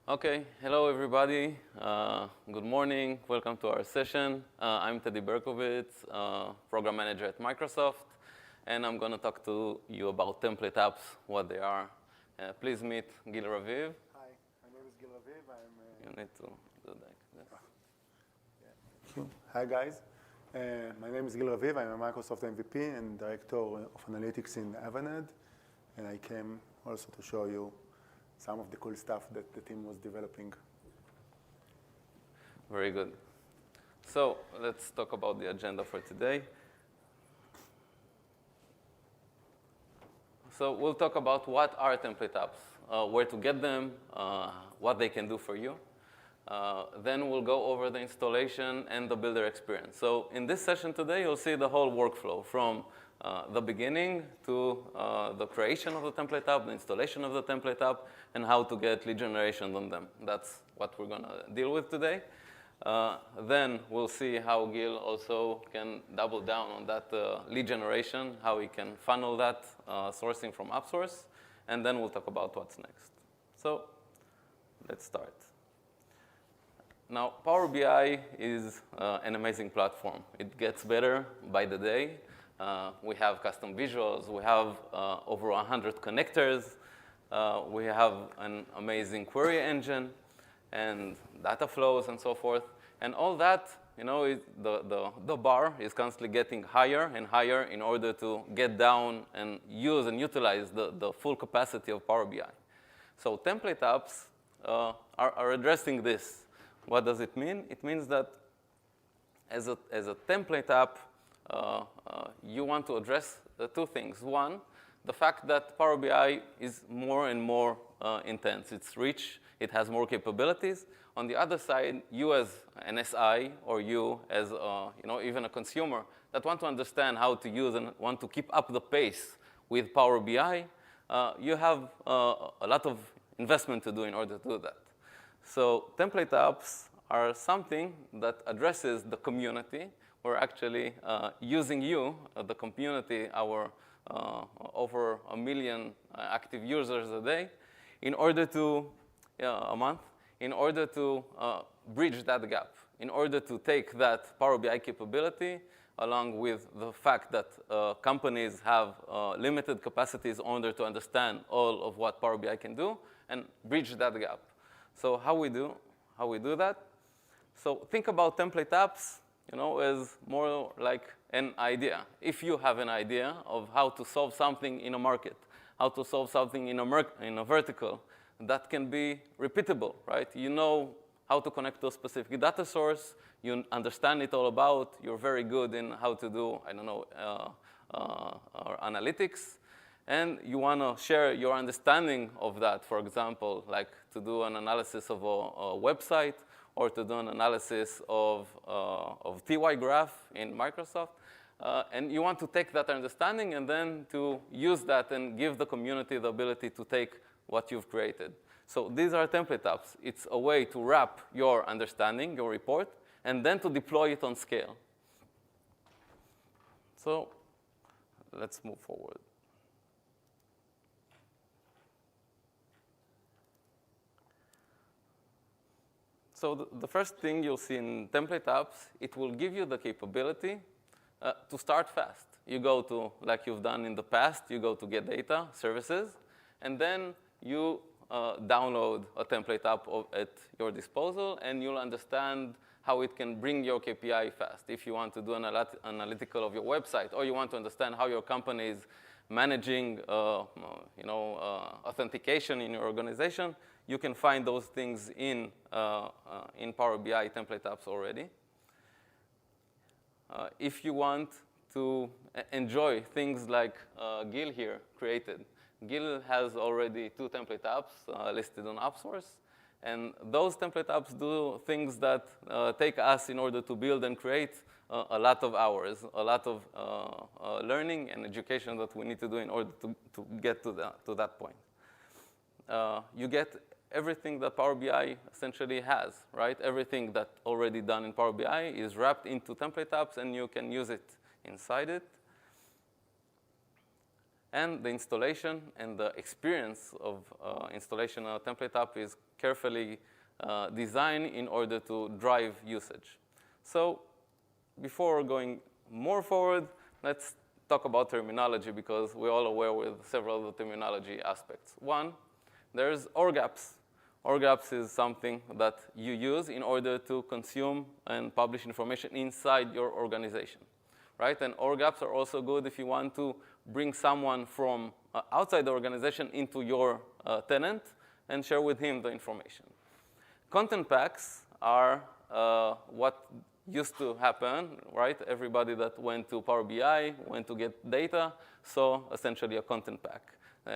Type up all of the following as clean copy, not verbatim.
Okay, hello everybody. Good morning. Welcome to our session. I'm Teddy Berkowitz, program manager at Microsoft, and I'm going to talk to you about template apps, what they are. Please meet Gil Raviv. Hi, my name is Gil Raviv. You need to do that. Thank you. Hi, guys. My name is Gil Raviv. I'm a Microsoft MVP and Director of Analytics in Avanade. And I came also to show you some of the cool stuff that the team was developing. Very good. So let's talk about the agenda for today. So we'll talk about what are template apps, where to get them, what they can do for you. Then we'll go over the installation and the builder experience. So in this session today, you'll see the whole workflow from the beginning to the creation of the template app, the installation of the template app, and how to get lead generation on them. That's what we're going to deal with today. Then we'll see how Gil also can double down on that lead generation, how he can funnel that sourcing from AppSource, and then we'll talk about what's next. So let's start. Now, Power BI is an amazing platform. It gets better by the day. We have custom visuals. We have over 100 connectors. We have an amazing query engine and data flows and so forth. And all that, the bar is constantly getting higher and higher in order to get down and use and utilize the full capacity of Power BI. So template apps are addressing this. What does it mean? It means that as a template app, you want to address two things. One, the fact that Power BI is more and more intense. It's rich. It has more capabilities. On the other side, you as an SI or you as even a consumer that want to understand how to use and want to keep up the pace with Power BI, you have a lot of investment to do in order to do that. So template apps are something that addresses the community. We're actually using you, the community, our over 1 million active users a day, in order to, a month, in order to bridge that gap, in order to take that Power BI capability, along with the fact that companies have limited capacities in order to understand all of what Power BI can do, and bridge that gap. So how we do that? So think about template apps, as more like an idea. If you have an idea of how to solve something in a market, how to solve something in a vertical, that can be repeatable, right? You know how to connect to a specific data source. You understand it all about. You're very good in how to do, analytics. And you want to share your understanding of that, for example, like to do an analysis of a website or to do an analysis of TY graph in Microsoft. And you want to take that understanding and then to use that and give the community the ability to take what you've created. So these are template apps. It's a way to wrap your understanding, your report, and then to deploy it on scale. So let's move forward. So the first thing you'll see in template apps, it will give you the capability to start fast. You go to, like you've done in the past, you go to get data, services, and then you download a template app at your disposal, and you'll understand how it can bring your KPI fast. If you want to do an analytical of your website, or you want to understand how your company is managing authentication in your organization, you can find those things in Power BI template apps already. If you want to enjoy things like Gil here created, Gil has already 2 template apps listed on AppSource. And those template apps do things that take us in order to build and create a lot of hours, a lot of learning and education that we need to do in order to get to that point. You get everything that Power BI essentially has, right? Everything that's already done in Power BI is wrapped into template apps, and you can use it inside it. And the installation and the experience of installation on a template app is carefully designed in order to drive usage. So before going more forward, let's talk about terminology, because we're all aware with several of the terminology aspects. One, there's ORGAPs. ORGAPs is something that you use in order to consume and publish information inside your organization, right? And ORGAPs are also good if you want to bring someone from outside the organization into your tenant and share with him the information. Content packs are what used to happen, right? Everybody that went to Power BI, went to get data, saw essentially a content pack.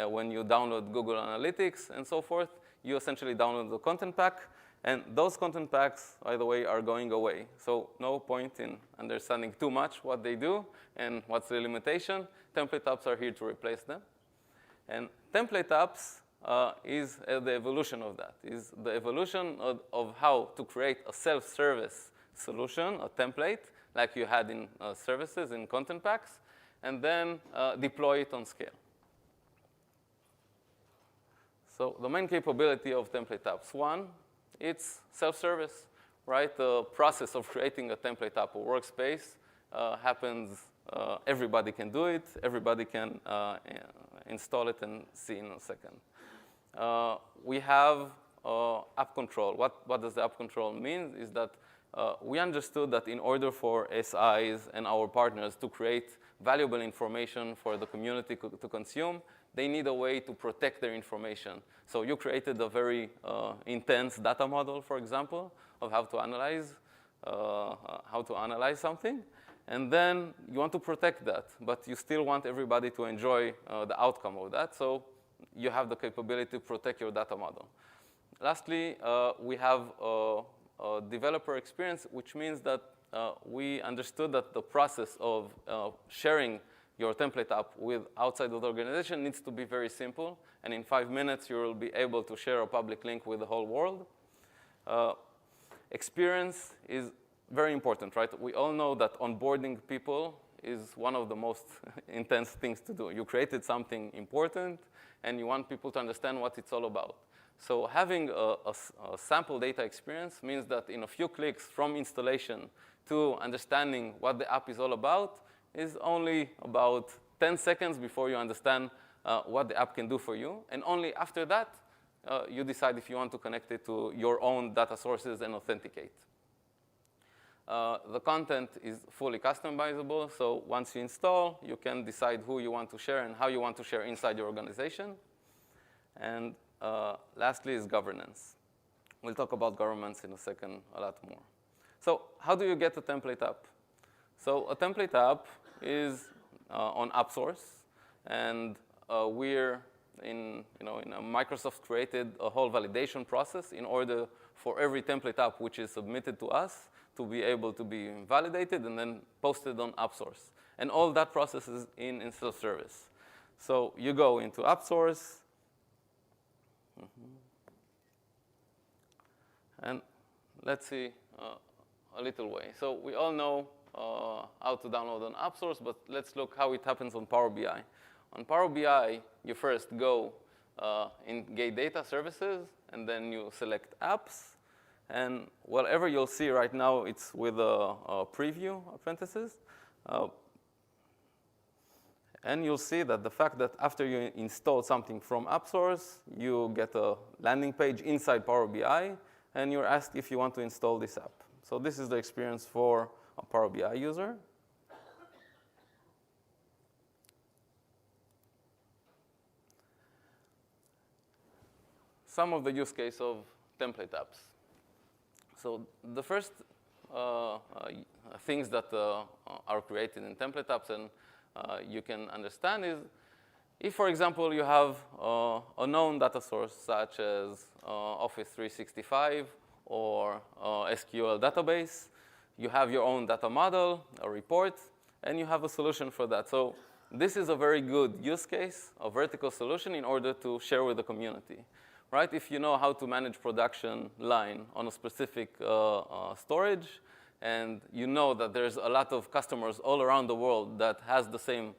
When you download Google Analytics and so forth, you essentially download the content pack. And those content packs, by the way, are going away. So no point in understanding too much what they do and what's the limitation. Template apps are here to replace them. And template apps is the evolution of that, is the evolution of how to create a self-service solution, a template, like you had in services, in content packs, and then deploy it on scale. So the main capability of template apps, one, it's self-service, right? The process of creating a template app or workspace happens, everybody can do it, everybody can install it and see in a second. We have app control. What does the app control mean? Is that we understood that in order for SIs and our partners to create valuable information for the community to consume, they need a way to protect their information. So you created a very intense data model, for example, of how to analyze something. And then you want to protect that, but you still want everybody to enjoy the outcome of that. So you have the capability to protect your data model. Lastly, we have a developer experience, which means that we understood that the process of sharing your template app with outside of the organization needs to be very simple. And in 5 minutes, you will be able to share a public link with the whole world. Experience is very important, right? We all know that onboarding people is one of the most intense things to do. You created something important, and you want people to understand what it's all about. So having a sample data experience means that in a few clicks from installation to understanding what the app is all about is only about 10 seconds before you understand what the app can do for you. And only after that, you decide if you want to connect it to your own data sources and authenticate. The content is fully customizable. So once you install, you can decide who you want to share and how you want to share inside your organization. And lastly is governance. We'll talk about governance in a second a lot more. So how do you get a template app? So a template app is on AppSource, and we're in a Microsoft created a whole validation process in order for every template app which is submitted to us to be able to be validated and then posted on AppSource. And all that process is in self-service. So you go into AppSource, and let's see a little way. So we all know how to download an AppSource, but let's look how it happens on Power BI. On Power BI, you first go in Gate Data Services, and then you select Apps. And whatever you'll see right now, it's with a preview apprentices. And you'll see that the fact that after you install something from AppSource, you get a landing page inside Power BI, and you're asked if you want to install this app. So this is the experience for a Power BI user. Some of the use case of template apps. So the first things that are created in template apps and you can understand is if, for example, you have a known data source such as Office 365 or SQL database, you have your own data model, a report, and you have a solution for that. So this is a very good use case, a vertical solution in order to share with the community. Right? If you know how to manage production line on a specific storage, and you know that there's a lot of customers all around the world that has the same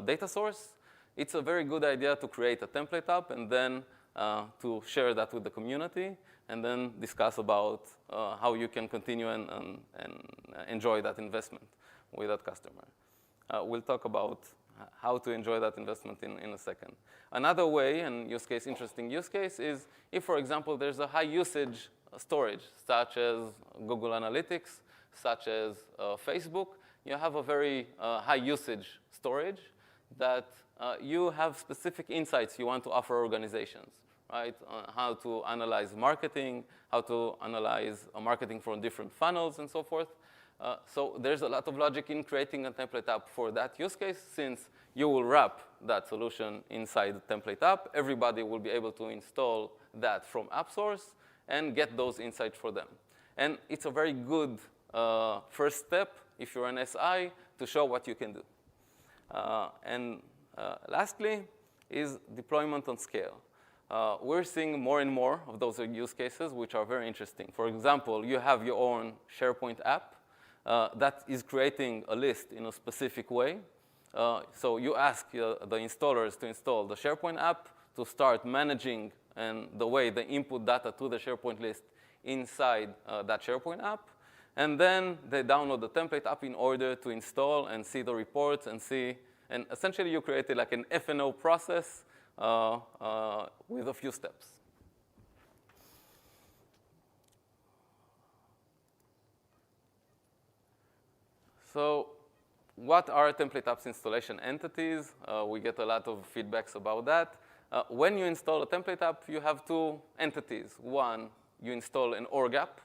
data source, it's a very good idea to create a template app and then to share that with the community and then discuss about how you can continue and enjoy that investment with that customer. We'll talk about how to enjoy that investment in a second. Another way, and interesting use case, is if, for example, there's a high usage storage, such as Google Analytics, such as Facebook. You have a very high usage storage that you have specific insights you want to offer organizations, right? How to analyze marketing, how to analyze marketing from different funnels and so forth. So there's a lot of logic in creating a template app for that use case, since you will wrap that solution inside the template app. Everybody will be able to install that from AppSource and get those insights for them. And it's a very good first step, if you're an SI, to show what you can do. Lastly is deployment on scale. We're seeing more and more of those use cases, which are very interesting. For example, you have your own SharePoint app that is creating a list in a specific way. So you ask the installers to install the SharePoint app to start managing and the way they input data to the SharePoint list inside that SharePoint app. And then they download the template app in order to install and see the reports and see. And essentially, you created like an F&O process with a few steps. So what are template apps installation entities? We get a lot of feedbacks about that. When you install a template app, you have two entities. One, you install an org app.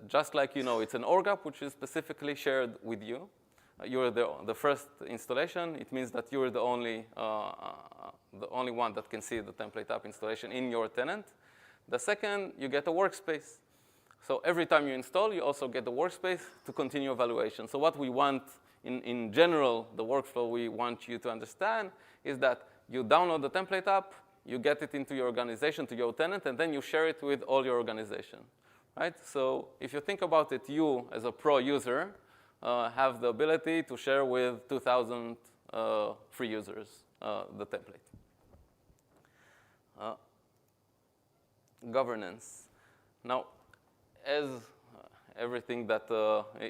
Just like it's an org app, which is specifically shared with you. You're the first installation. It means that you're the only one that can see the template app installation in your tenant. The second, you get a workspace. So every time you install, you also get the workspace to continue evaluation. So what we want, in general, the workflow we want you to understand is that you download the template app, you get it into your organization, to your tenant, and then you share it with all your organization, right? So if you think about it, you, as a pro user, have the ability to share with 2,000 free users the template. Governance. Now, as everything that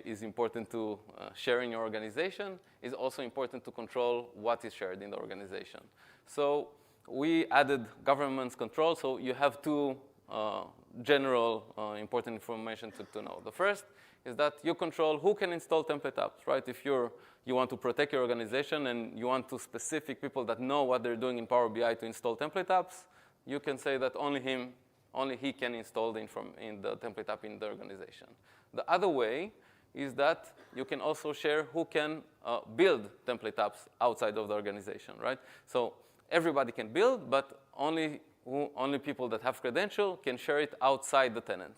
is important to share in your organization is also important to control what is shared in the organization. So we added governance control. So you have two general important information to know. The first is that you control who can install template apps, right? If you want to protect your organization and you want to specific people that know what they're doing in Power BI to install template apps, you can say that only he can install the template app in the organization. The other way is that you can also share who can build template apps outside of the organization, right? So everybody can build, but only people that have credential can share it outside the tenant,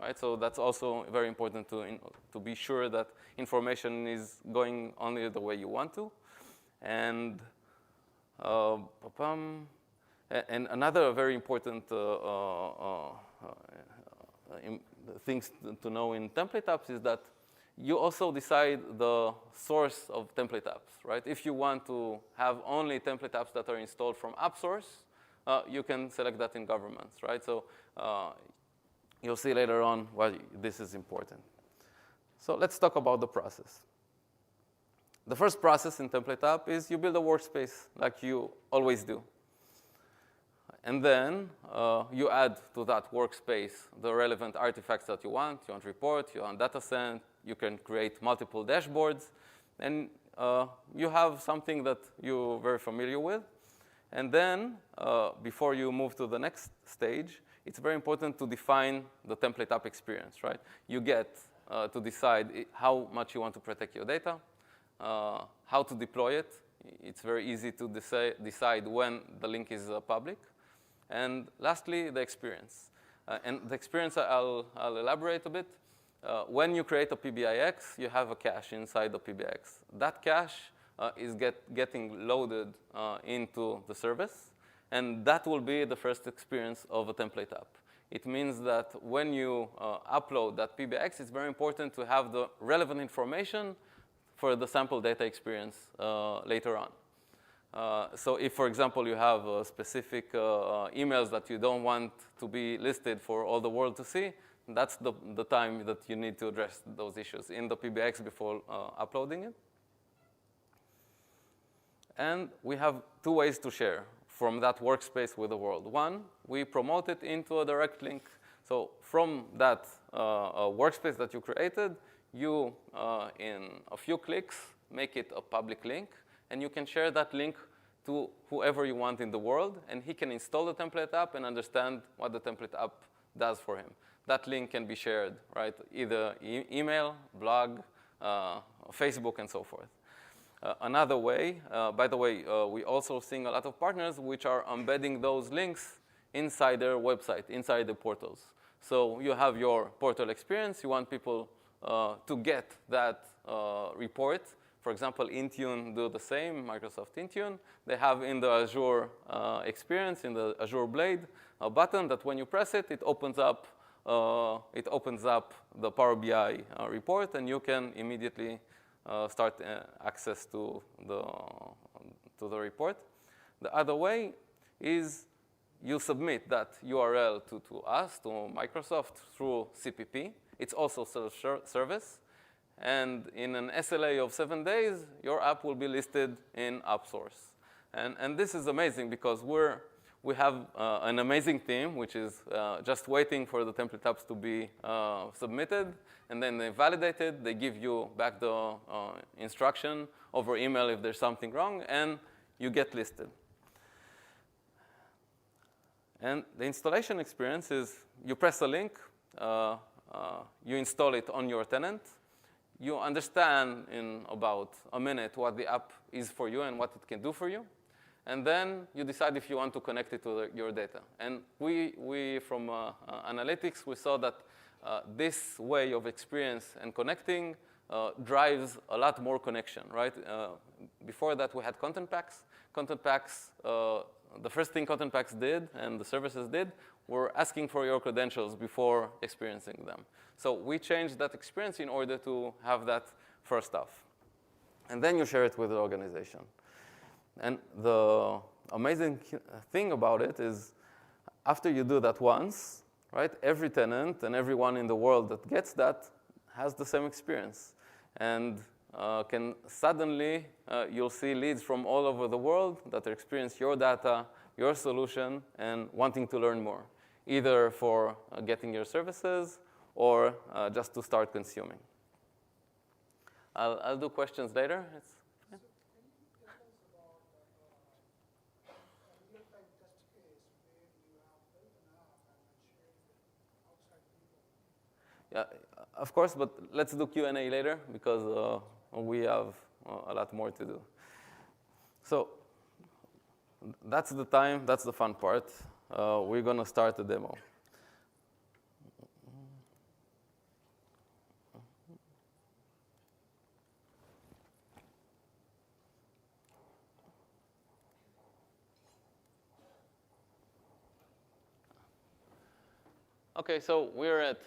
right? So that's also very important to be sure that information is going only the way you want to. And another very important things to know in template apps is that you also decide the source of template apps, right? If you want to have only template apps that are installed from AppSource, you can select that in governance, right? So you'll see later on why this is important. So let's talk about the process. The first process in template app is you build a workspace like you always do. And then you add to that workspace the relevant artifacts that you want. You want report, you want data set, you can create multiple dashboards, and you have something that you're very familiar with. And then before you move to the next stage, it's very important to define the template app experience, right? You get to decide how much you want to protect your data, how to deploy it. It's very easy to decide when the link is public. And lastly, the experience. And the experience, I'll elaborate a bit. When you create a PBIX, you have a cache inside the PBIX. That cache is getting loaded into the service. And that will be the first experience of a template app. It means that when you upload that PBIX, it's very important to have the relevant information for the sample data experience later on. So if, for example, you have specific emails that you don't want to be listed for all the world to see, that's the time that you need to address those issues in the PBX before uploading it. And we have two ways to share from that workspace with the world. One, we promote it into a direct link. So from that workspace that you created, you, in a few clicks, make it a public link. And you can share that link to whoever you want in the world. And he can install the template app and understand what the template app does for him. That link can be shared, right? Either email, blog, Facebook, and so forth. Another way, by the way, we also seeing a lot of partners which are embedding those links inside their website, inside the portals. So you have your portal experience. You want people to get that report. For example, Intune do the same, Microsoft Intune. They have in the Azure experience, in the Azure Blade, a button that when you press it, it opens up the Power BI report, and you can immediately start access to the report. The other way is you submit that URL to us, to Microsoft, through CPP. It's also self-service. And in an SLA of 7 days, your app will be listed in AppSource. And this is amazing because we have an amazing team, which is just waiting for the template apps to be submitted. And then they validate it. They give you back the instruction over email if there's something wrong, and you get listed. And the installation experience is you press a link, you install it on your tenant. You understand in about a minute what the app is for you and what it can do for you. And then you decide if you want to connect it to your data. And we from analytics, we saw that this way of experience and connecting drives a lot more connection, right? Before that, we had content packs. Content packs, the first thing content packs did and the services did were asking for your credentials before experiencing them. So we changed that experience in order to have that first off. And then you share it with the organization. And the amazing thing about it is after you do that once, right, every tenant and everyone in the world that gets that has the same experience. And can suddenly, you'll see leads from all over the world that experience your data, your solution, and wanting to learn more, either for getting your services or just to start consuming. I'll do questions later. Yeah, of course, but let's do Q&A later because we have a lot more to do. So that's the time, that's the fun part. We're going to start the demo. Okay, so we're at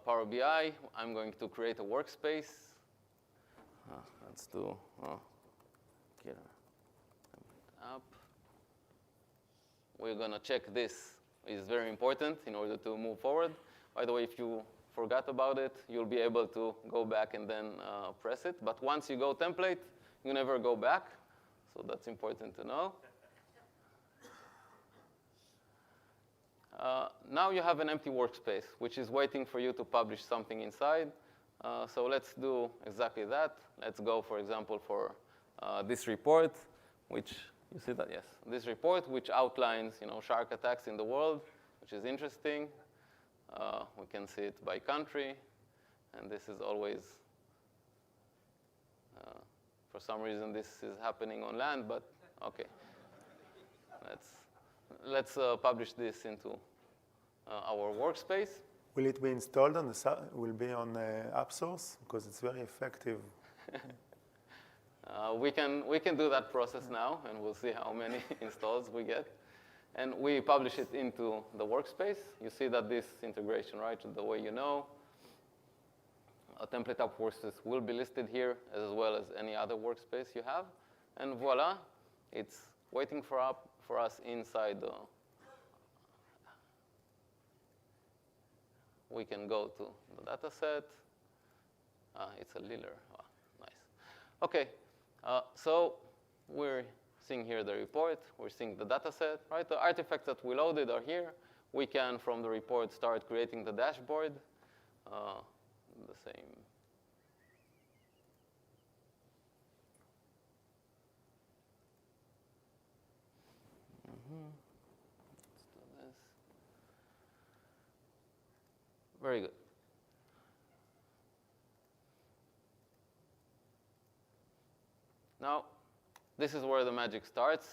Power BI. I'm going to create a workspace. Let's do get an app. We're going to check this. It's very important in order to move forward. By the way, if you forgot about it, you'll be able to go back and then press it. But once you go template, you never go back. So that's important to know. Now you have an empty workspace, which is waiting for you to publish something inside. So let's do exactly that. Let's go, for example, for this report, which, you see that? Yes. This report, which outlines, shark attacks in the world, which is interesting. We can see it by country. And this is always, for some reason, this is happening on land, but OK. Let's publish this into our workspace. Will it be installed on will be on AppSource? Because it's very effective. We can do that process now, and we'll see how many installs we get. And we publish it into the workspace. You see that this integration, right, the way you know. A template app workspace will be listed here, as well as any other workspace you have. And voila, It's waiting for us inside the. We can go to the data set. It's a Liller. Oh, nice. OK, so we're seeing here the report. We're seeing the data set, right? The artifacts that we loaded are here. We can, from the report, start creating the dashboard. The same. Let's do this. Very good. Now, this is where the magic starts.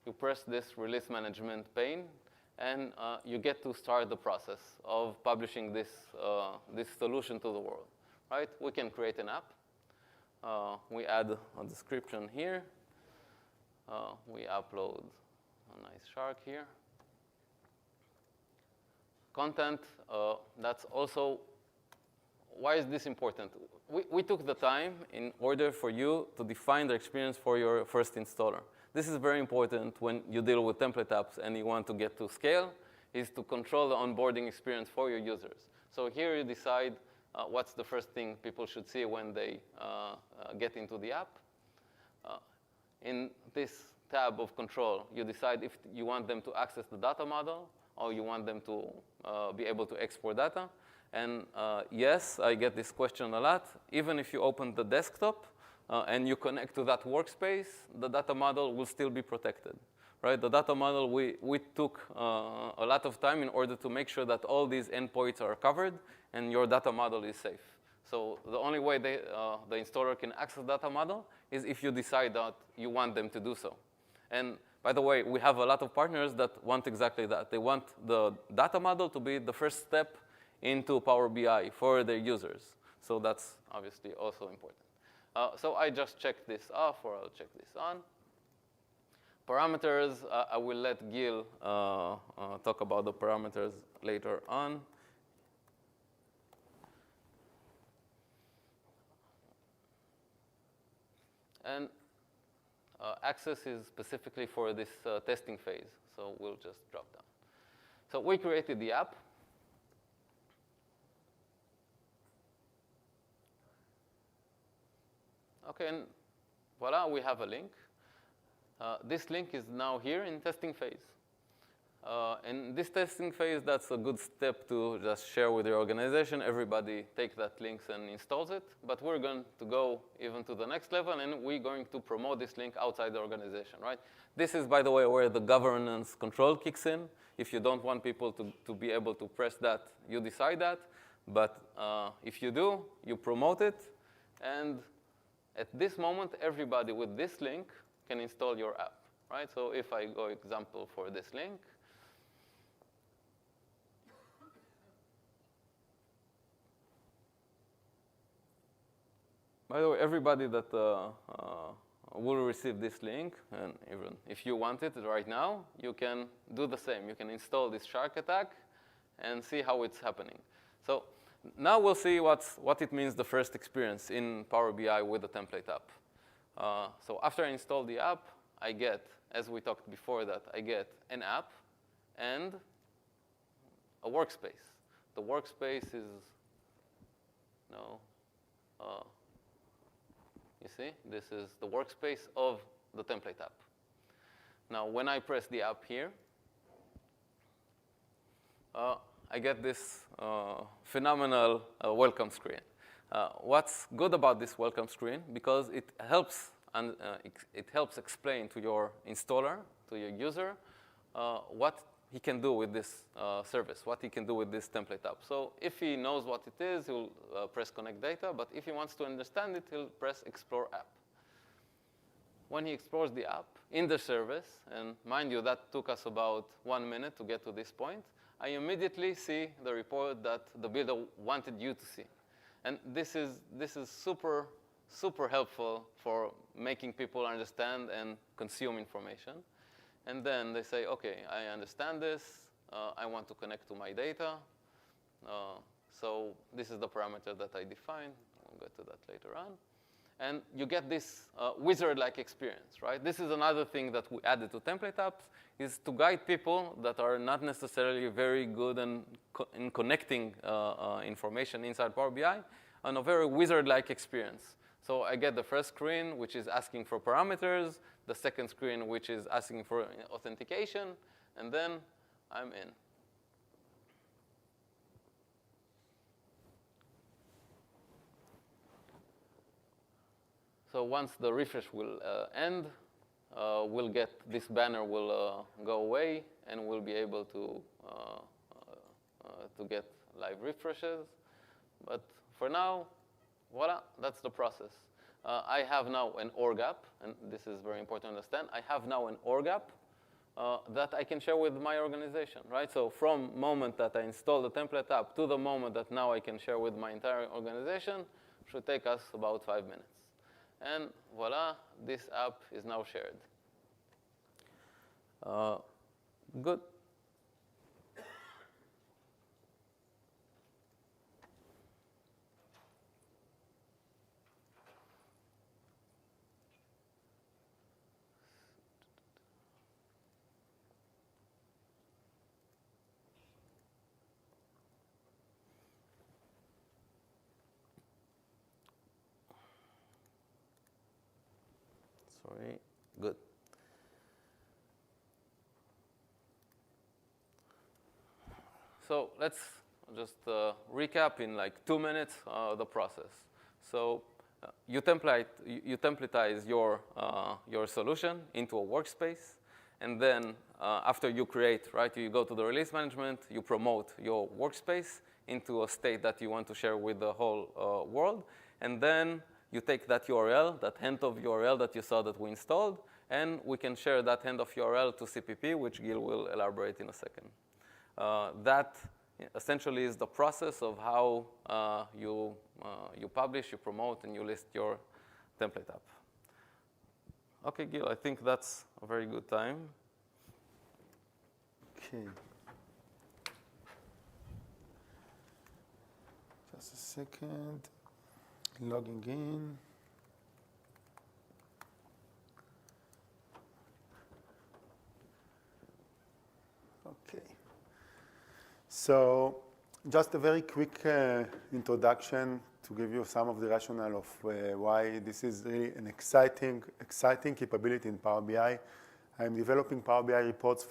You press this release management pane, and you get to start the process of publishing this, this solution to the world. Right? We can create an app. We add a description here. We upload a nice shark here. Content, that's also, why is this important? We took the time in order for you to define the experience for your first installer. This is very important when you deal with template apps and you want to get to scale, is to control the onboarding experience for your users. So here you decide what's the first thing people should see when they get into the app. In this tab of control, you decide if you want them to access the data model or you want them to be able to export data. And yes, I get this question a lot. Even if you open the desktop and you connect to that workspace, the data model will still be protected. Right? The data model, we took a lot of time in order to make sure that all these endpoints are covered and your data model is safe. So the only way the installer can access data model is if you decide that you want them to do so. And by the way, we have a lot of partners that want exactly that. They want the data model to be the first step into Power BI for their users. So that's obviously also important. So I just check this off, or I'll check this on. Parameters, I will let Gil talk about the parameters later on. And access is specifically for this testing phase. So we'll just drop down. So we created the app. OK, and voila, we have a link. This link is now here in testing phase. And this testing phase, that's a good step to just share with your organization. Everybody take that link and installs it. But we're going to go even to the next level, and we're going to promote this link outside the organization, right? This is, by the way, where the governance control kicks in. If you don't want people to be able to press that, you decide that. But if you do, you promote it. And at this moment, everybody with this link can install your app, right? So if I go example for this link, by the way, everybody that will receive this link, and even if you want it right now, you can do the same. You can install this shark attack and see how it's happening. So now we'll see what it means, the first experience in Power BI with the template app. So after I install the app, I get, as we talked before that, I get an app and a workspace. The workspace is, you see, this is the workspace of the template app. Now, when I press the app here, I get this phenomenal welcome screen. What's good about this welcome screen, because it helps explain to your installer, to your user, what he can do with this service, what he can do with this template app. So if he knows what it is, he'll press Connect Data. But if he wants to understand it, he'll press Explore App. When he explores the app in the service, and mind you, that took us about 1 minute to get to this point, I immediately see the report that the builder wanted you to see. And this is super, super helpful for making people understand and consume information. And then they say, OK, I understand this. I want to connect to my data. So this is the parameter that I defined. We'll get to that later on. and you get this wizard-like experience, right? This is another thing that we added to template apps, is to guide people that are not necessarily very good in connecting information inside Power BI on a very wizard-like experience. So I get the first screen, which is asking for parameters, the second screen, which is asking for authentication, and then I'm in. So once the refresh will end, we'll get this banner will go away, and we'll be able to get live refreshes. But for now, voila, that's the process. I have now an org app, and this is very important to understand. I have now an org app that I can share with my organization, right? So from moment that I install the template app to the moment that now I can share with my entire organization should take us about 5 minutes. And voila, this app is now shared. Good. Sorry, good. So let's just recap in like 2 minutes the process. So you templatize your solution into a workspace, and then after you create, right, you go to the release management, you promote your workspace into a state that you want to share with the whole world, and then you take that URL, that handoff URL that you saw that we installed, and we can share that handoff URL to CPP, which Gil will elaborate in a second. That essentially is the process of how you publish, you promote, and you list your template app. OK, Gil, I think that's a very good time. OK. Just a second. Logging in. OK. So just a very quick introduction to give you some of the rationale of why this is really an exciting capability in Power BI. I'm developing Power BI reports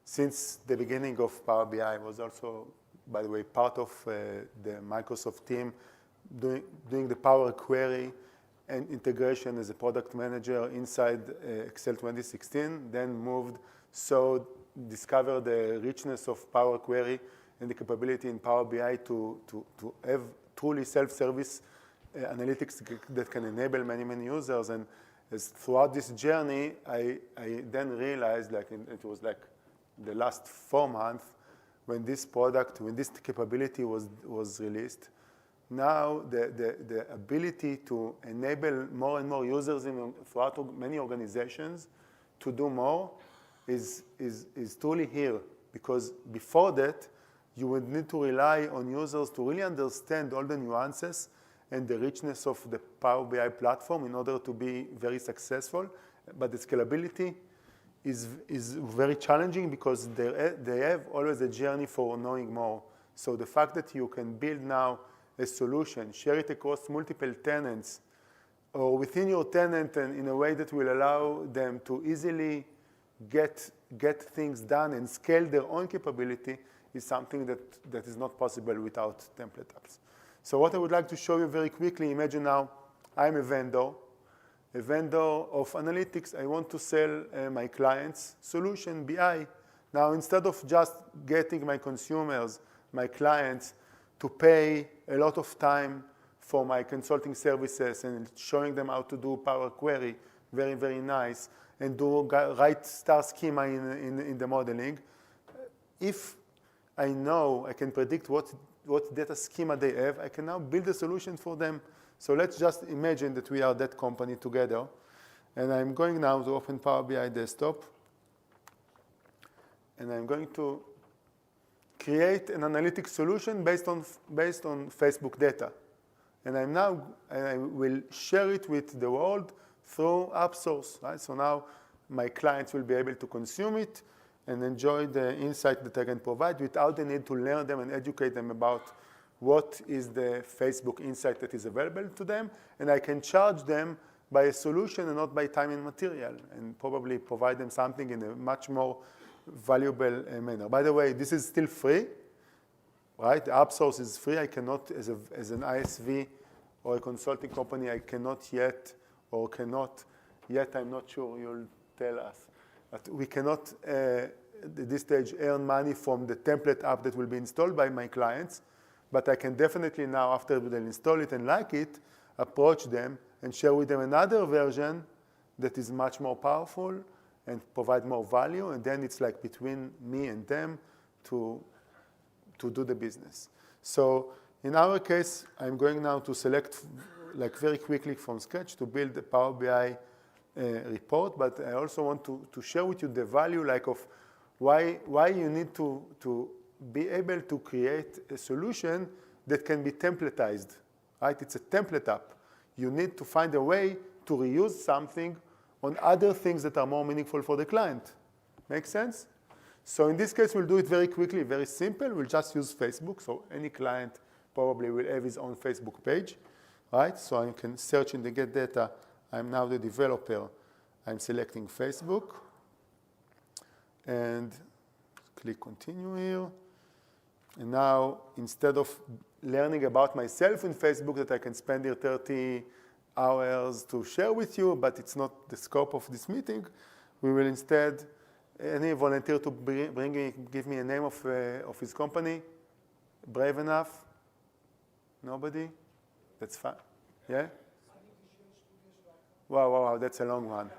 since the beginning of Power BI. I was also, by the way, part of the Microsoft team doing the Power Query and integration as a product manager inside Excel 2016, then discovered the richness of Power Query and the capability in Power BI to have truly self-service analytics that can enable many users. And throughout this journey, I then realized, it was like the last 4 months when this capability was released. Now the ability to enable more and more users throughout many organizations to do more is truly here. Because before that, you would need to rely on users to really understand all the nuances and the richness of the Power BI platform in order to be very successful. But the scalability is very challenging because they have always a journey for knowing more. So the fact that you can build now a solution, share it across multiple tenants, or within your tenant, and in a way that will allow them to easily get things done and scale their own capability is something that is not possible without template apps. So what I would like to show you very quickly, imagine now I'm a vendor of analytics. I want to sell my clients solution, BI. Now, instead of just getting my consumers, my clients, to pay a lot of time for my consulting services and showing them how to do Power Query, very nice, and write star schema in the modeling. If I know I can predict what data schema they have, I can now build a solution for them. So let's just imagine that we are that company together. And I'm going now to open Power BI Desktop. And I'm going to create an analytics solution based on Facebook data. and I will share it with the world through AppSource, right? So now my clients will be able to consume it and enjoy the insight that I can provide without the need to learn them and educate them about what is the Facebook insight that is available to them, and I can charge them by a solution and not by time and material, and probably provide them something in a much more valuable manner. By the way, this is still free, right? The AppSource is free. I cannot, as an ISV or a consulting company, I cannot yet, I'm not sure, you'll tell us. But we cannot, at this stage, earn money from the template app that will be installed by my clients, but I can definitely now, after they install it and like it, approach them and share with them another version that is much more powerful and provide more value, and then it's like between me and them to do the business. So in our case, I'm going now to select like very quickly from scratch to build a Power BI report, but I also want to share with you the value like of why you need to be able to create a solution that can be templatized, right? It's a template app. You need to find a way to reuse something on other things that are more meaningful for the client. Make sense? So in this case, we'll do it very quickly, very simple. We'll just use Facebook. So any client probably will have his own Facebook page, right? So I can search in the get data. I'm now the developer. I'm selecting Facebook. And click continue here. And now, instead of learning about myself in Facebook that I can spend here 30 hours to share with you, but it's not the scope of this meeting, we will instead, any volunteer to give me a name of his company? Brave enough? Nobody? That's fine. Yeah? Wow, that's a long one.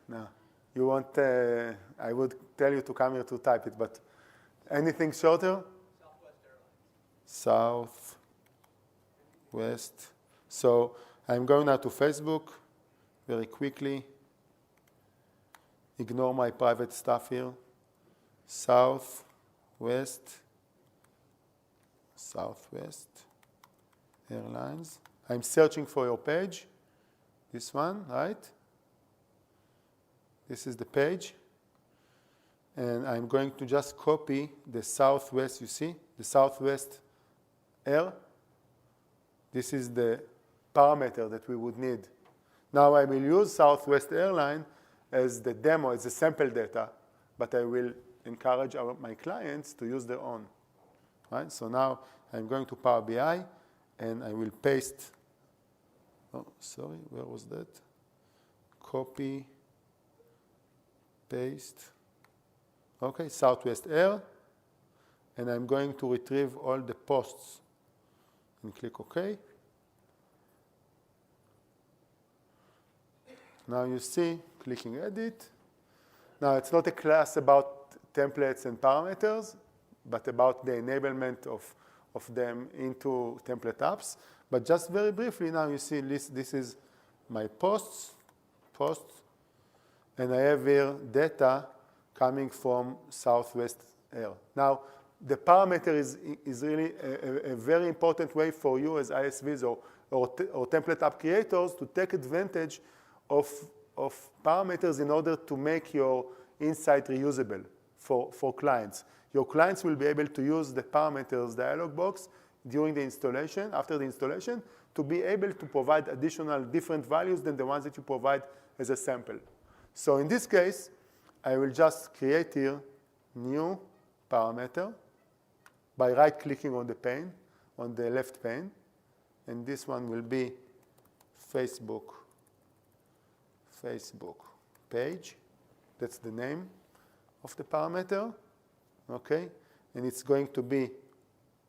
No. You want, I would tell you to come here to type it, but anything shorter? Southwest. So I'm going now to Facebook very quickly. Ignore my private stuff here. Southwest Airlines. I'm searching for your page. This one, right? This is the page. And I'm going to just copy the Southwest, you see? The Southwest Air. This is the parameter that we would need. Now I will use Southwest Airline as the demo, as the sample data, but I will encourage my clients to use their own. Right? So now I'm going to Power BI, and I will paste. Oh, sorry, where was that? Copy, paste. Okay, Southwest Air, and I'm going to retrieve all the posts and click OK. Now you see, clicking Edit. Now it's not a class about templates and parameters, but about the enablement of them into template apps. But just very briefly, now you see this is my posts, and I have here data coming from Southwest Air. Now, the parameter is really a very important way for you as ISVs or template app creators to take advantage of parameters in order to make your insight reusable for clients. Your clients will be able to use the parameters dialog box during the installation, after the installation, to be able to provide additional different values than the ones that you provide as a sample. So in this case, I will just create here new parameter by right-clicking on the pane, on the left pane, and this one will be Facebook page. That's the name of the parameter, okay? And it's going to be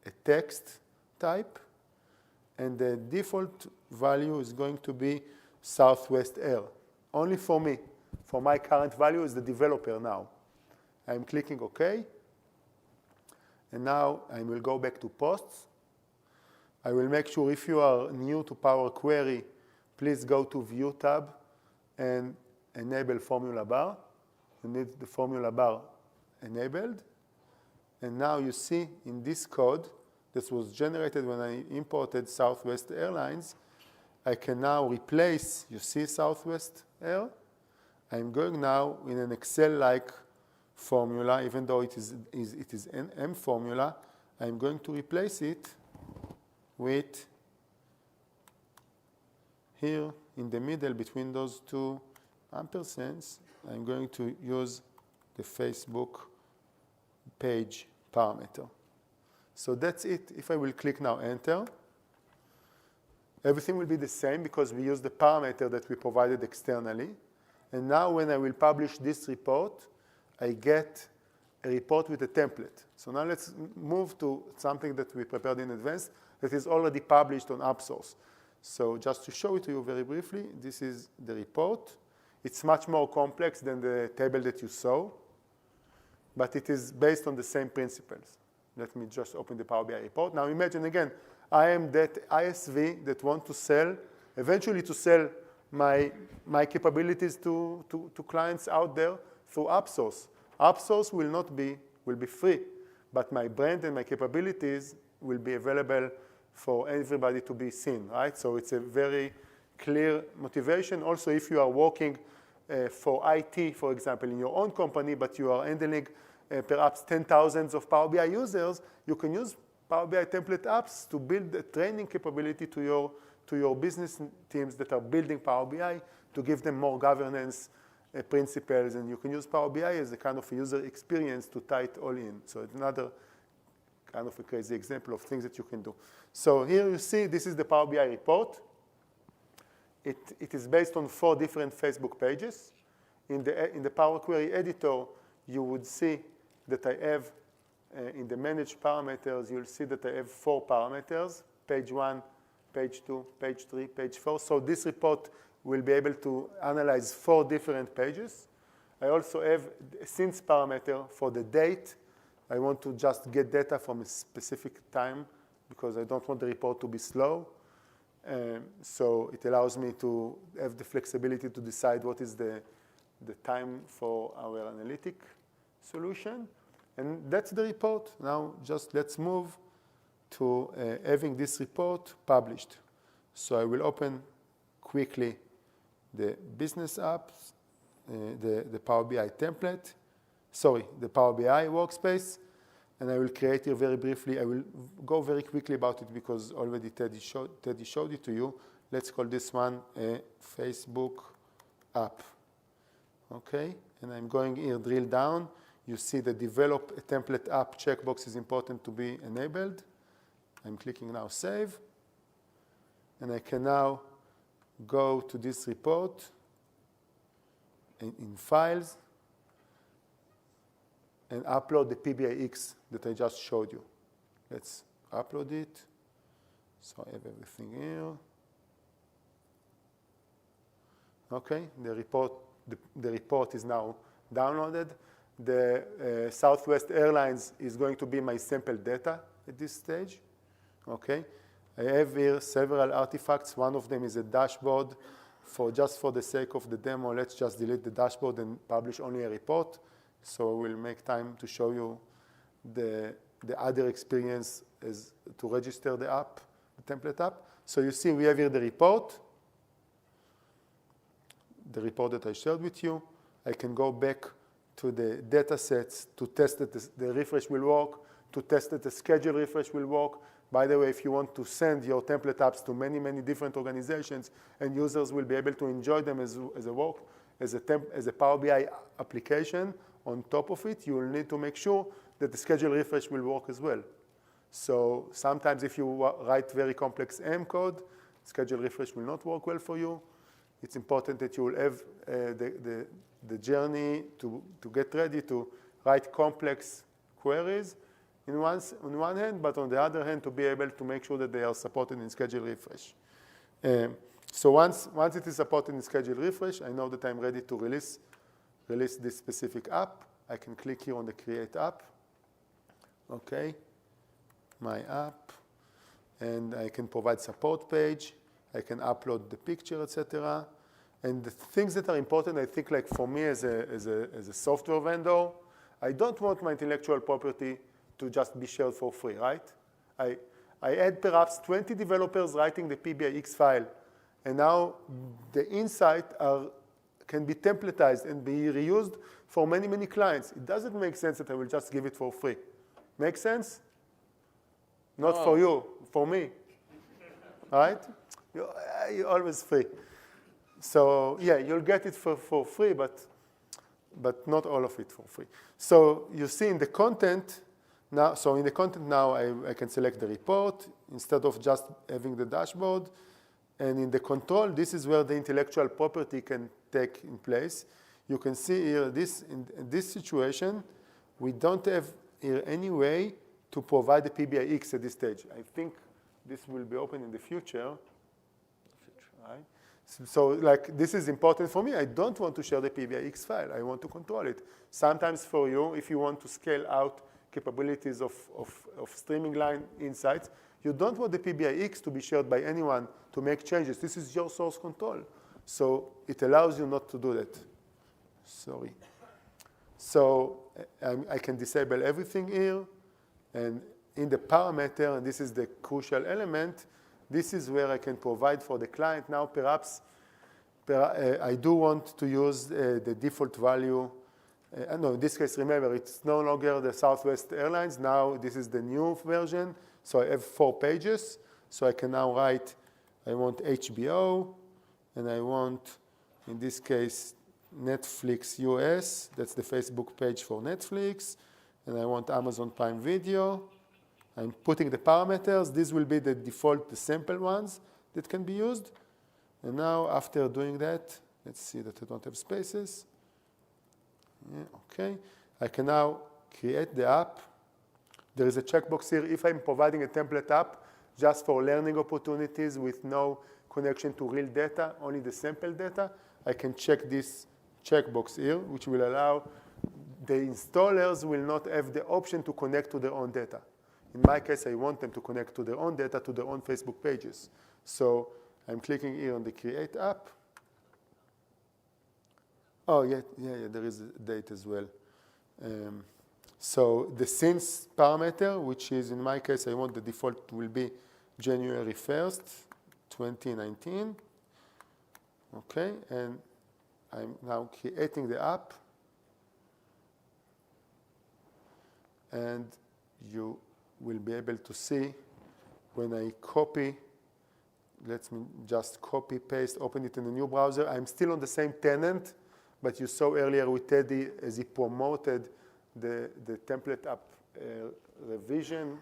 a text type, and the default value is going to be Southwest Air, only for me. For my current value is the developer now. I'm clicking OK. And now I will go back to posts. I will make sure if you are new to Power Query, please go to View tab and enable Formula Bar. You need the Formula Bar enabled. And now you see in this code that was generated when I imported Southwest Airlines, I can now replace, you see Southwest Air? I'm going now in an Excel-like formula, even though it is an M formula, I'm going to replace it with here in the middle between those two ampersands, I'm going to use the Facebook page parameter. So that's it. If I will click now enter, everything will be the same because we use the parameter that we provided externally. And now when I will publish this report, I get a report with a template. So now let's move to something that we prepared in advance that is already published on AppSource. So just to show it to you very briefly, this is the report. It's much more complex than the table that you saw, but it is based on the same principles. Let me just open the Power BI report. Now imagine again, I am that ISV that want to sell, eventually to sell my capabilities to clients out there through AppSource. AppSource will be free, but my brand and my capabilities will be available for everybody to be seen, right? So it's a very clear motivation. Also, if you are working for IT, for example, in your own company, but you are handling perhaps 10,000 of Power BI users, you can use Power BI template apps to build a training capability to your business teams that are building Power BI to give them more governance principles. And you can use Power BI as a kind of a user experience to tie it all in. So it's another kind of a crazy example of things that you can do. So here you see this is the Power BI report. It is based on 4 different Facebook pages. In the Power Query editor, you would see that I have, in the managed parameters, you'll see that I have 4 parameters, page 1, page 2, page 3, page 4. So this report will be able to analyze 4 different pages. I also have a since parameter for the date. I want to just get data from a specific time because I don't want the report to be slow. So it allows me to have the flexibility to decide what is the time for our analytic solution. And that's the report. Now just let's move to having this report published. So I will open quickly the business apps, the Power BI template, the Power BI workspace, and I will create here very briefly. I will go very quickly about it because already Teddy showed it to you. Let's call this one a Facebook app. Okay, and I'm going here, drill down. You see the develop a template app checkbox is important to be enabled. I'm clicking now save. And I can now go to this report in files and upload the PBIX that I just showed you. Let's upload it. So I have everything here. Okay, the report is now downloaded. The Southwest Airlines is going to be my sample data at this stage. Okay, I have here several artifacts. One of them is a dashboard. Just for the sake of the demo, let's just delete the dashboard and publish only a report. So we'll make time to show you the other experience is to register the app, the template app. So you see we have here the report that I shared with you. I can go back to the data sets to test that the refresh will work, to test that the schedule refresh will work. By the way, if you want to send your template apps to many, many different organizations and users will be able to enjoy them as a Power BI application, on top of it, you will need to make sure that the schedule refresh will work as well. So sometimes if you write very complex M code, schedule refresh will not work well for you. It's important that you will have the journey to get ready to write complex queries on one hand, but on the other hand, to be able to make sure that they are supported in schedule refresh. So once it is supported in schedule refresh, I know that I'm ready to release this specific app. I can click here on the Create App. Okay, my app. And I can provide support page. I can upload the picture, etc. And the things that are important, I think, like for me as a software vendor, I don't want my intellectual property to just be shared for free, right? I had perhaps 20 developers writing the PBIX file, and now the insight can be templatized and be reused for many, many clients. It doesn't make sense that I will just give it for free. Make sense? Not for you, for me. Right? You're always free. So yeah, you'll get it for free, but not all of it for free. So you see in the content now, I can select the report instead of just having the dashboard. And in the control, this is where the intellectual property can take in place. You can see here, in this situation, we don't have here any way to provide the PBIX at this stage. I think this will be open in the future. Right? So like, this is important for me. I don't want to share the PBIX file. I want to control it. Sometimes for you, if you want to scale out capabilities of streaming line insights, you don't want the PBIX to be shared by anyone to make changes. This is your source control. So it allows you not to do that. Sorry. So I can disable everything here. And in the parameter, and this is the crucial element, this is where I can provide for the client. Now, perhaps I do want to use the default value. No, in this case, remember, it's no longer the Southwest Airlines. Now, this is the new version. So I have 4 pages. So I can now write, I want HBO, and I want, in this case, Netflix US. That's the Facebook page for Netflix. And I want Amazon Prime Video. I'm putting the parameters. These will be the default, the sample ones that can be used. And now, after doing that, let's see that I don't have spaces. Yeah, OK. I can now create the app. There is a checkbox here. If I'm providing a template app just for learning opportunities with no connection to real data, only the sample data, I can check this checkbox here, which will allow the installers will not have the option to connect to their own data. In my case, I want them to connect to their own data, to their own Facebook pages. So I'm clicking here on the Create App. Oh, yeah, there is a date as well. So the since parameter, which is, in my case, I want the default will be January 1st, 2019. OK, and I'm now creating the app. And you will be able to see when I copy, let me just copy, paste, open it in a new browser. I'm still on the same tenant, but you saw earlier with Teddy as he promoted the template app revision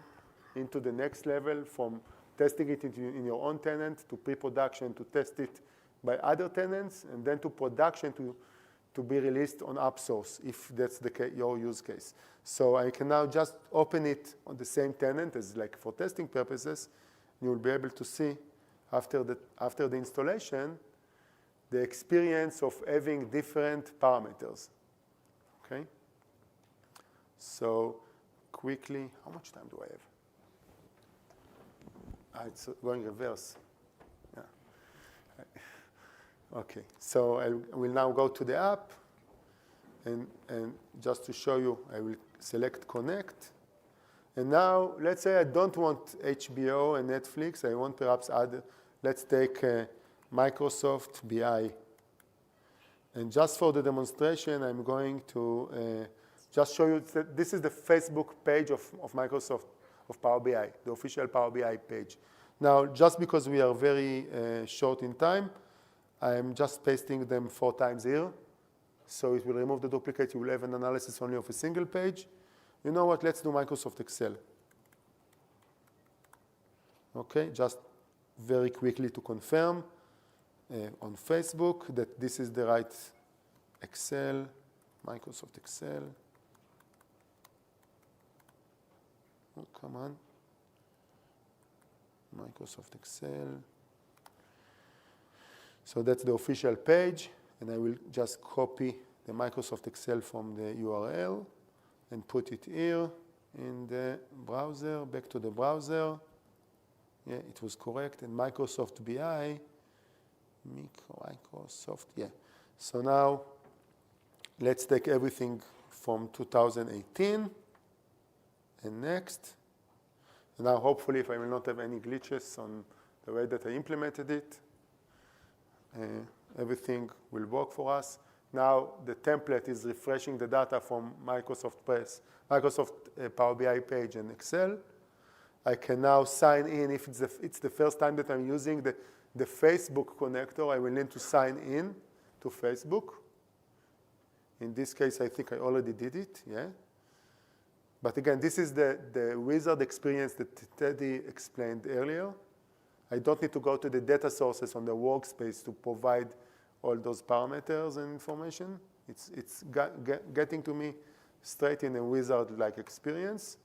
into the next level from testing it in your own tenant to pre-production to test it by other tenants and then to production to be released on AppSource if that's your use case. So I can now just open it on the same tenant as like for testing purposes. You will be able to see after the installation the experience of having different parameters. Okay. So quickly, how much time do I have? It's going reverse. Yeah. Okay. So I will now go to the app, and just to show you, I will select Connect. And now, let's say I don't want HBO and Netflix. I want perhaps other. Let's take Microsoft BI. And just for the demonstration, I'm going to just show you that this is the Facebook page of Microsoft, of Power BI, the official Power BI page. Now, just because we are very short in time, I'm just pasting them 4 times here. So it will remove the duplicate. You will have an analysis only of a single page. You know what? Let's do Microsoft Excel. OK, just very quickly to confirm on Facebook that this is the right Excel, Microsoft Excel. Oh, come on. Microsoft Excel. So that's the official page. And I will just copy the Microsoft Excel from the URL and put it here in the browser, back to the browser. Yeah, it was correct. And Microsoft BI, Microsoft, yeah. So now let's take everything from 2018 and next. Now, hopefully, if I will not have any glitches on the way that I implemented it, everything will work for us. Now, the template is refreshing the data from Microsoft Power BI page and Excel. I can now sign in. If it's the first time that I'm using the Facebook connector, I will need to sign in to Facebook. In this case, I think I already did it, yeah? But again, this is the wizard experience that Teddy explained earlier. I don't need to go to the data sources on the workspace to provide all those parameters and information. It's getting to me straight in a wizard-like experience.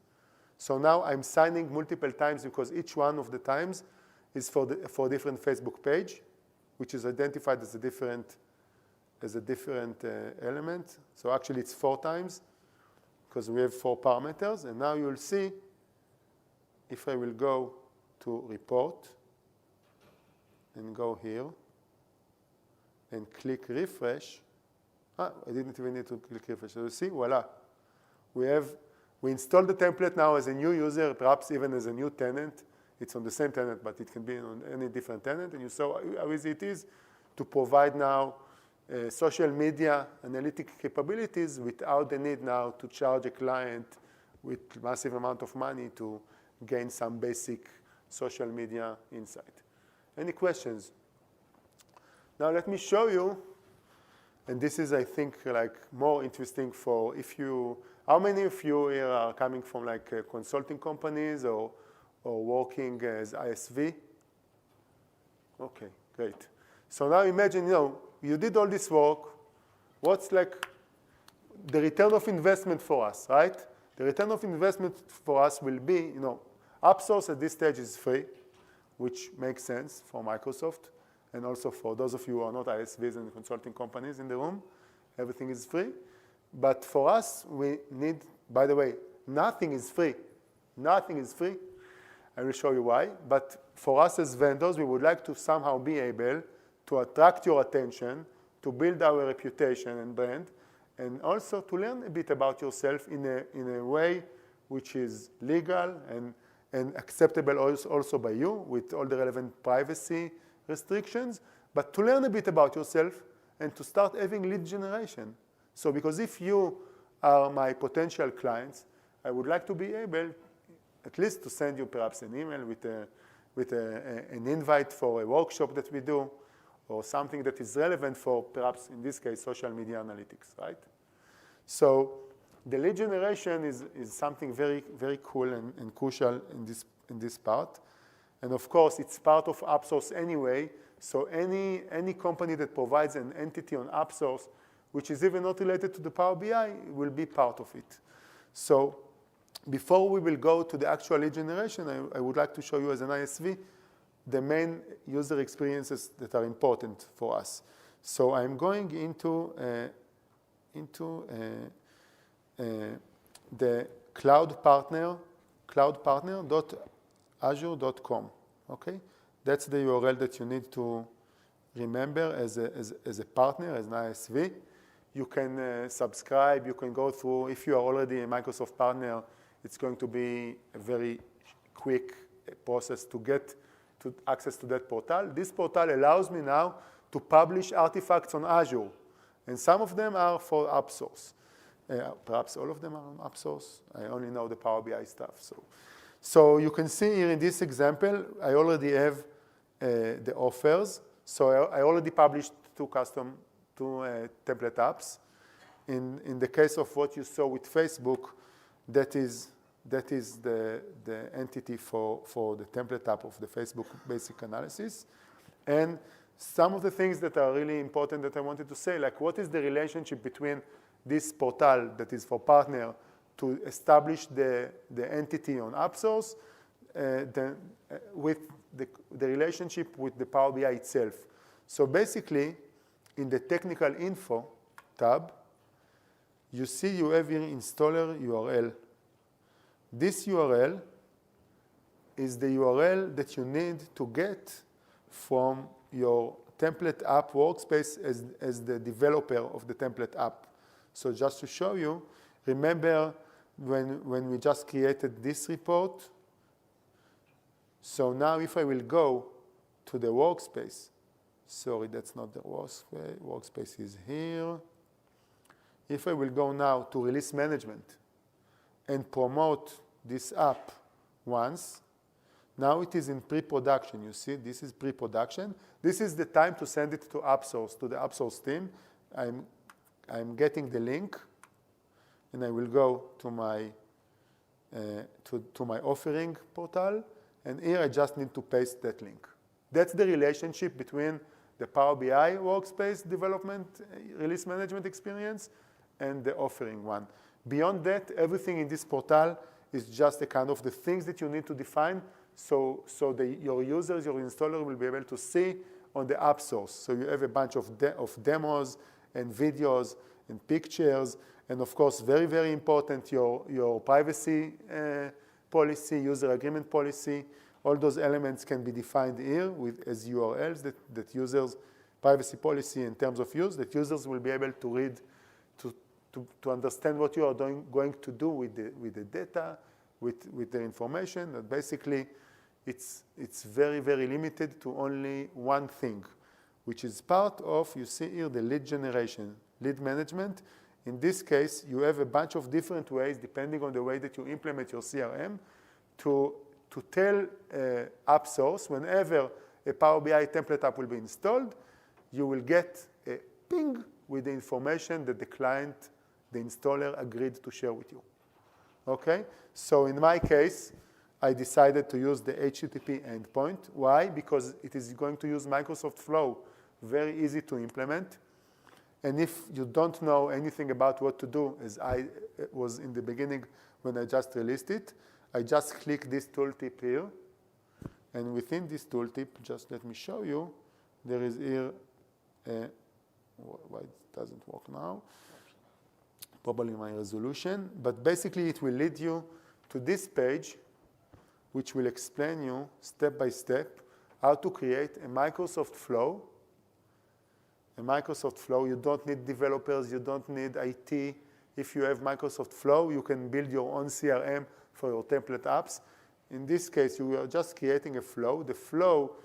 So now I'm signing multiple times because each one of the times is for a different Facebook page, which is identified as a different element. So actually, it's 4 times because we have 4 parameters. And now you'll see if I will go to report and go here and click refresh. I didn't even need to click refresh. So you see, voila. We installed the template now as a new user, perhaps even as a new tenant. It's on the same tenant, but it can be on any different tenant. And you saw how easy it is to provide now social media analytic capabilities without the need now to charge a client with massive amount of money to gain some basic social media insight. Any questions? Now let me show you, and this is, I think, like more interesting for how many of you here are coming from like consulting companies or working as ISV? Okay, great. So now imagine, you did all this work. What's like the return of investment for us, right? The return of investment for us will be, AppSource at this stage is free, which makes sense for Microsoft, and also for those of you who are not ISVs and consulting companies in the room, everything is free. But for us, we need, by the way, nothing is free. Nothing is free. I will show you why. But for us as vendors, we would like to somehow be able to attract your attention, to build our reputation and brand, and also to learn a bit about yourself in a way which is legal and acceptable also by you with all the relevant privacy restrictions, but to learn a bit about yourself and to start having lead generation. So because if you are my potential clients, I would like to be able at least to send you perhaps an email with an invite for a workshop that we do, or something that is relevant for perhaps, in this case, social media analytics, right? So the lead generation is something very, very cool and crucial in this part. And of course, it's part of AppSource anyway. So any company that provides an entity on AppSource, which is even not related to the Power BI, will be part of it. So before we will go to the actual lead generation, I would like to show you as an ISV the main user experiences that are important for us. So I'm going into the cloudpartner.azure.com. Okay, that's the URL that you need to remember as a partner, as an ISV. You can subscribe. You can go through. If you are already a Microsoft partner, it's going to be a very quick process to get to access to that portal. This portal allows me now to publish artifacts on Azure, and some of them are for AppSource. Perhaps all of them are on AppSource. I only know the Power BI stuff. So you can see here in this example, I already have the offers. So I already published two template apps. In the case of what you saw with Facebook, that is the entity for the template app of the Facebook basic analysis. And some of the things that are really important that I wanted to say, like what is the relationship between this portal that is for partner to establish the entity on AppSource with the relationship with the Power BI itself. So basically, in the technical info tab, you see you have here installer URL. This URL is the URL that you need to get from your template app workspace as the developer of the template app. So just to show you, remember when we just created this report, So now if I will go to the workspace, sorry, that's not the workspace. Workspace is here. If I will go now to release management and promote this app once, now it is in pre-production. You see, this is pre-production. This is the time to send it to AppSource, to the AppSource team. I'm getting the link, and I will go to my offering portal, and here I just need to paste that link. That's the relationship between the Power BI workspace development release management experience and the offering one. Beyond that, everything in this portal is just a kind of the things that you need to define so your users, your installer will be able to see on the AppSource. So you have a bunch of demos and videos and pictures, and of course, very, very important, your privacy policy, user agreement policy. All those elements can be defined here as URLs that users, privacy policy in terms of use, that users will be able to read to understand what you are going to do with the data, with the information. That basically, it's very, very limited to only one thing, which is part of, you see here, the lead generation, lead management. In this case, you have a bunch of different ways, depending on the way that you implement your CRM, to tell AppSource, whenever a Power BI template app will be installed, you will get a ping with the information that the client, the installer, agreed to share with you. Okay? So in my case, I decided to use the HTTP endpoint. Why? Because it is going to use Microsoft Flow. Very easy to implement. And if you don't know anything about what to do, as I was in the beginning when I just released it, I just click this tooltip here. And within this tooltip, just let me show you, there is here, why it doesn't work now? Probably my resolution. But basically, it will lead you to this page, which will explain you step by step how to create a Microsoft Flow. A Microsoft Flow, you don't need developers, you don't need IT. If you have Microsoft Flow, you can build your own CRM for your template apps. In this case, you are just creating a flow. The flow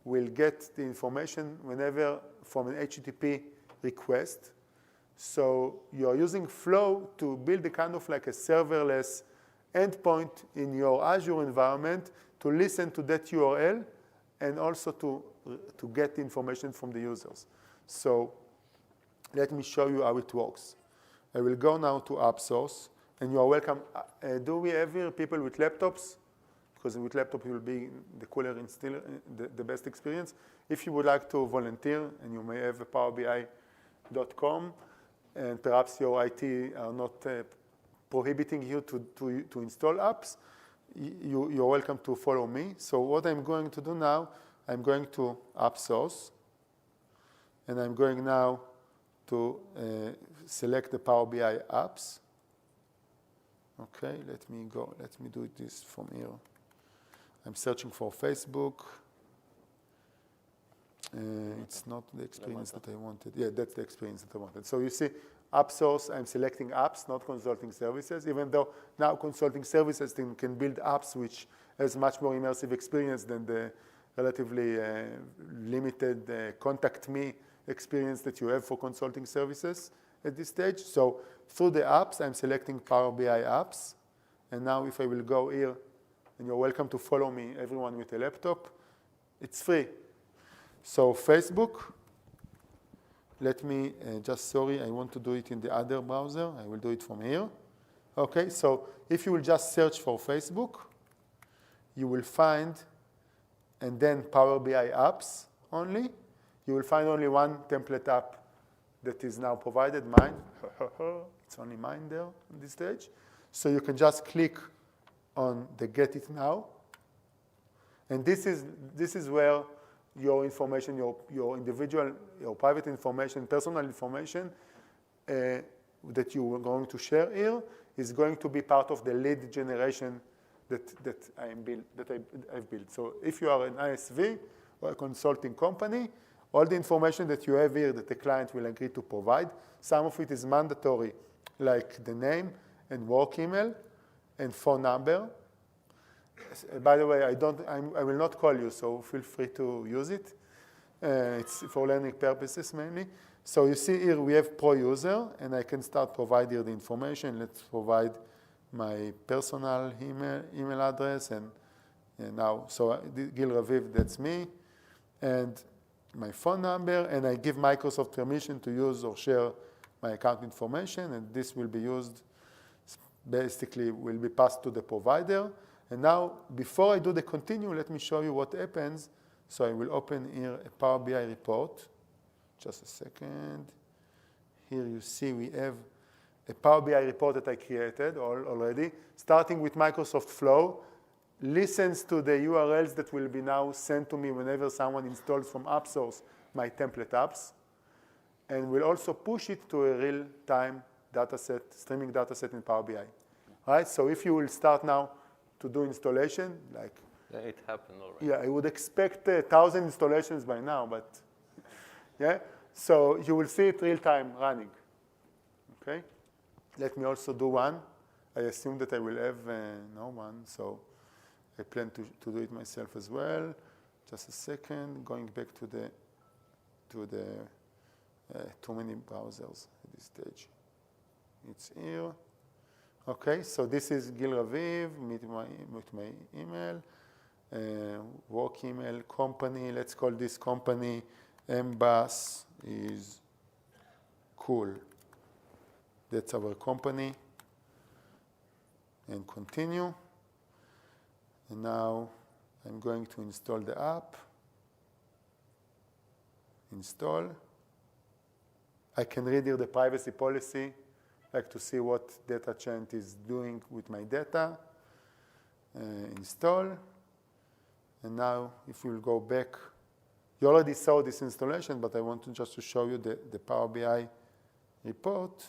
will get the information whenever from an HTTP request. So you are using Flow to build a kind of like a serverless endpoint in your Azure environment to listen to that URL and also to get information from the users. So let me show you how it works. I will go now to AppSource, and you are welcome. Do we have here people with laptops? Because with laptop, it will be the cooler and still the best experience. If you would like to volunteer, and you may have a powerbi.com, and perhaps your IT are not prohibiting you to install apps, you're welcome to follow me. So what I'm going to do now, I'm going to AppSource, and I'm going now to select the Power BI apps. Okay, let me do this from here. I'm searching for Facebook. It's not the experience that I wanted. Yeah, that's the experience that I wanted. So you see, AppSource, I'm selecting apps, not consulting services, even though now consulting services can build apps which has much more immersive experience than the relatively limited contact me experience that you have for consulting services at this stage. So through the apps, I'm selecting Power BI apps. And now if I will go here, and you're welcome to follow me, everyone with a laptop, it's free. So Facebook, let me sorry, I want to do it in the other browser. I will do it from here. Okay, so if you will just search for Facebook, you will find, and then Power BI apps only, you will find only one template app that is now provided, mine. It's only mine there on this stage. So you can just click on the Get It Now. And this is where your information, your individual, your private information, personal information that you are going to share here is going to be part of the lead generation that I've built. So if you are an ISV or a consulting company, all the information that you have here that the client will agree to provide, some of it is mandatory, like the name and work email and phone number. By the way, I will not call you, so feel free to use it. It's for learning purposes mainly. So you see here we have pro user, and I can start provide here the information. Let's provide my personal email address, and now, so Gil Raviv, that's me, and my phone number, and I give Microsoft permission to use or share my account information, and this will be used, basically will be passed to the provider. And now, before I do the continue, let me show you what happens. So I will open here a Power BI report. Just a second. Here you see we have a Power BI report that I created already, starting with Microsoft Flow, listens to the URLs that will be now sent to me whenever someone installs from AppSource my template apps, and will also push it to a real-time dataset, streaming dataset in Power BI. Right? So if you will start now to do installation, like it happened already. Yeah, I would expect 1,000 installations by now, but yeah. So you will see it real-time running. Okay. Let me also do one. I assume that I will have no one, so I plan to do it myself as well. Just a second. Going back to the too many browsers at this stage. It's here. Okay, so this is Gil Raviv with my email, work email, company. Let's call this company Mbas is cool. That's our company. And continue. And now I'm going to install the app. Install. I can read here the privacy policy, like to see what DataChant is doing with my data. Install. And now if we'll go back, you already saw this installation, but I want to just to show you the Power BI report.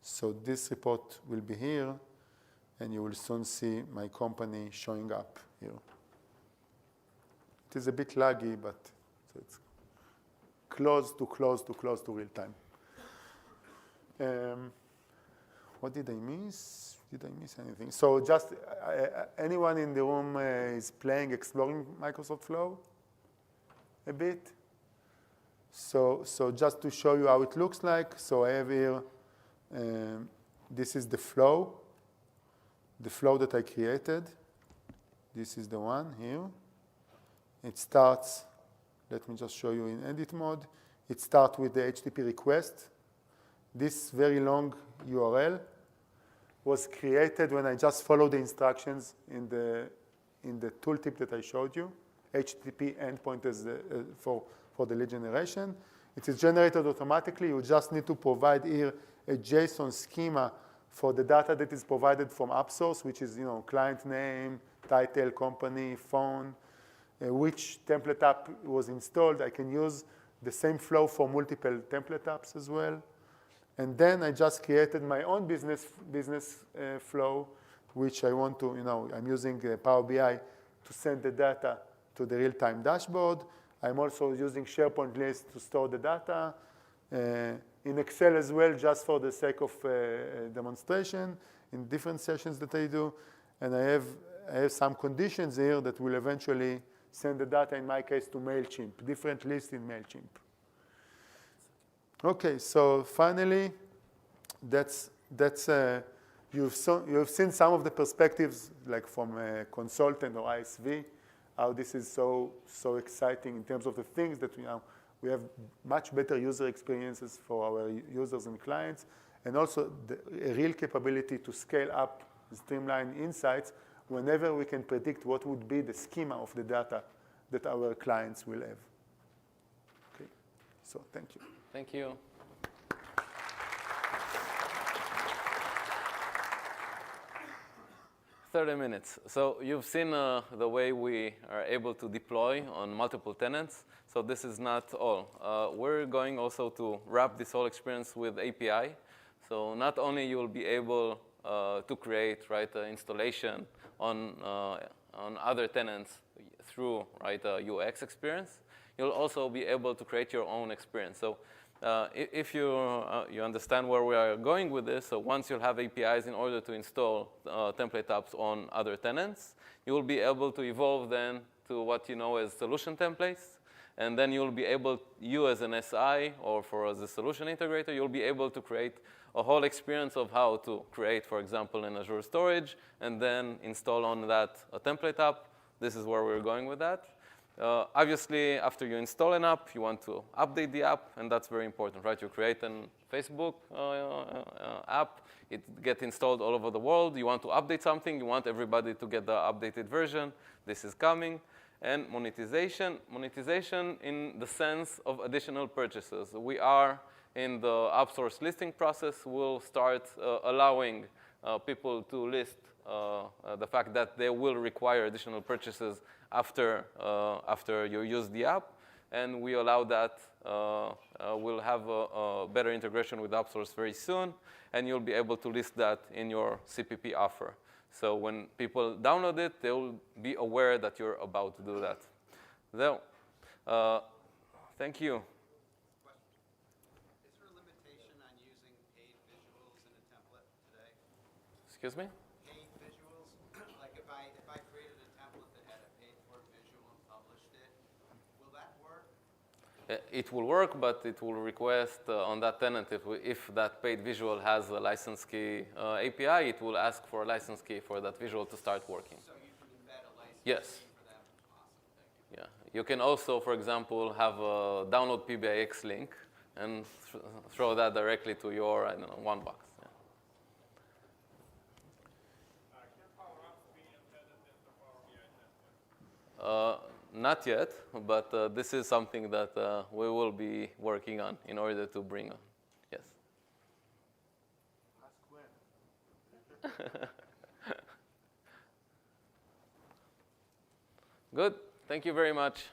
So this report will be here, and you will soon see my company showing up here. It is a bit laggy, but so it's close to real time. What did I miss? Did I miss anything? So just anyone in the room is exploring Microsoft Flow a bit? So just to show you how it looks like, so I have here, this is the flow that I created. This is the one here. It starts, let me just show you in edit mode. It starts with the HTTP request. This very long URL was created when I just followed the instructions in the tooltip that I showed you. HTTP endpoint is for the lead generation. It is generated automatically. You just need to provide here a JSON schema for the data that is provided from AppSource, which is client name, title, company, phone, which template app was installed. I can use the same flow for multiple template apps as well. And then I just created my own business flow, which I want to, I'm using Power BI to send the data to the real-time dashboard. I'm also using SharePoint list to store the data. In Excel as well, just for the sake of demonstration in different sessions that I do. And I have some conditions here that will eventually send the data, in my case, to MailChimp, different lists in MailChimp. Okay, so finally, you've seen some of the perspectives, like from a consultant or ISV, how this is so exciting in terms of the things that we have much better user experiences for our users and clients, and also a real capability to scale up and streamline insights whenever we can predict what would be the schema of the data that our clients will have. Okay, so thank you. Thank you. "30 minutes. So you've seen the way we are able to deploy on multiple tenants. So this is not all. We're going also to wrap this whole experience with API. So not only you'll be able to create installation on other tenants through a UX experience, you'll also be able to create your own experience. So if you understand where we are going with this, so once you'll have APIs in order to install template apps on other tenants, you will be able to evolve then to what you know as solution templates. And then you'll be able, you as an SI or as a solution integrator, you'll be able to create a whole experience of how to create, for example, an Azure storage, and then install on that a template app. This is where we're going with that. Obviously, after you install an app, you want to update the app, and that's very important, right? You create a Facebook app, it gets installed all over the world. You want to update something, you want everybody to get the updated version. This is coming. And monetization in the sense of additional purchases. We are in the AppSource listing process. We'll start allowing people to list the fact that they will require additional purchases after you use the app. And we allow that. We'll have a better integration with AppSource very soon. And you'll be able to list that in your CPP offer. So when people download it, they will be aware that you're about to do that. So, thank you. Is there a limitation on using paid visuals in a template today? Excuse me? Paid visuals? Like if I created a template that had a paid for visual and published it, will that work? It will work, but it will request on that tenant, if that paid visual has a license key API, it will ask for a license key for that visual to start working. So you can embed a license Yes. key for them? Awesome, thank you. Yeah. You can also, for example, have a download PBIX link and throw that directly to your, I don't know, one box. Yeah. Can Power Apps be embedded in the Power BI template? Not yet, but this is something that we will be working on in order to bring on. Yes. Ask when. Good. Thank you very much.